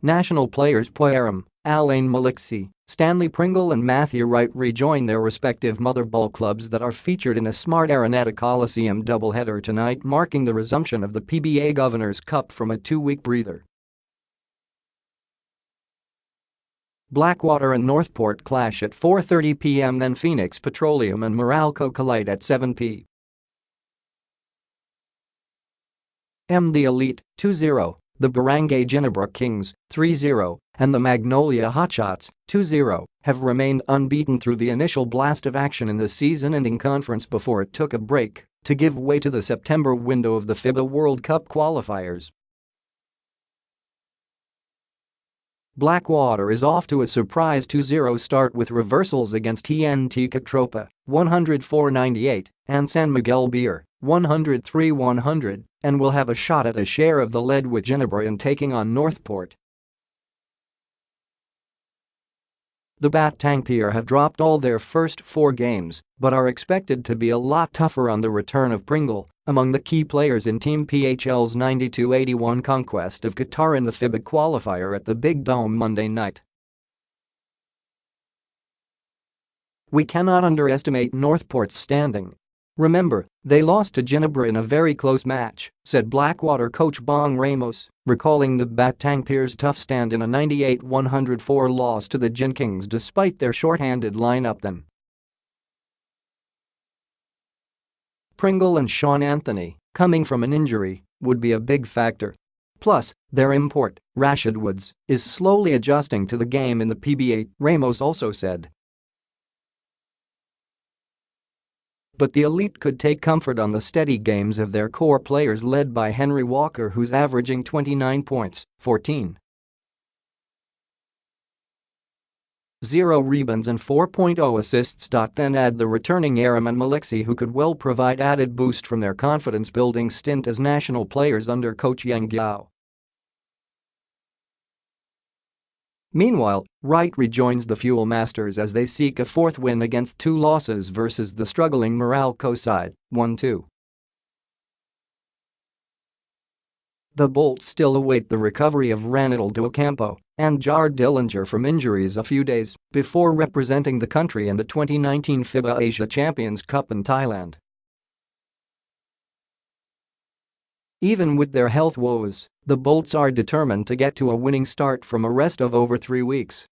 National players Poy Erram, Allein Malicsi, Stanley Pringle and Wright rejoin their respective mother ball clubs that are featured in a Smart Araneta Coliseum doubleheader tonight, marking the resumption of the PBA Governors Cup from a 2-week breather. Blackwater and NorthPort clash at 4:30 p.m. then Phoenix Petroleum and Meralco collide at 7 p.m. The Elite, 2-0, the Barangay Ginebra Kings, 3-0, and the Magnolia Hotshots, 2-0, have remained unbeaten through the initial blast of action in the season-ending conference before it took a break to give way to the September window of the FIBA World Cup qualifiers. Blackwater is off to a surprise 2-0 start with reversals against TNT KaTropa, 104-98, and San Miguel Beer, 103-100, and will have a shot at a share of the lead with Ginebra in taking on NorthPort. The Batang Pier have dropped all their first 4 games but are expected to be a lot tougher on the return of Pringle, among the key players in Team PHL's 92-81 conquest of Qatar in the FIBA qualifier at the Big Dome Monday night. "We cannot underestimate NorthPort's standing. Remember, they lost to Ginebra in a very close match," said Blackwater coach Bong Ramos, recalling the Batang Pier's tough stand in a 98-104 loss to the Gin Kings despite their short-handed lineup then. Pringle and Sean Anthony, coming from an injury, would be a big factor. Plus, their import, Rashid Woods, is slowly adjusting to the game in the PBA, Ramos also said. But the Elite could take comfort on the steady games of their core players led by Henry Walker, who's averaging 29 points, 14.0 rebounds and 4.0 assists. Then add the returning Erram and Malicsi, who could well provide added boost from their confidence-building stint as national players under coach Yang Giao. Meanwhile, Wright rejoins the Fuel Masters as they seek a 4th win against 2 losses versus the struggling Meralco side, 1-2. The Bolts still await the recovery of Ranil Docampo and Jar Dillinger from injuries a few days before representing the country in the 2019 FIBA Asia Champions Cup in Thailand. Even with their health woes, the Bolts are determined to get to a winning start from a rest of over 3 weeks.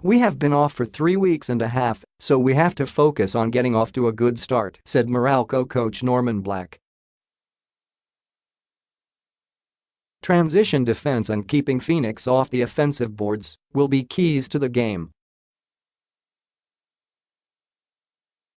"We have been off for 3 weeks and a half, so we have to focus on getting off to a good start," said Meralco coach Norman Black. Transition defense and keeping Phoenix off the offensive boards will be keys to the game,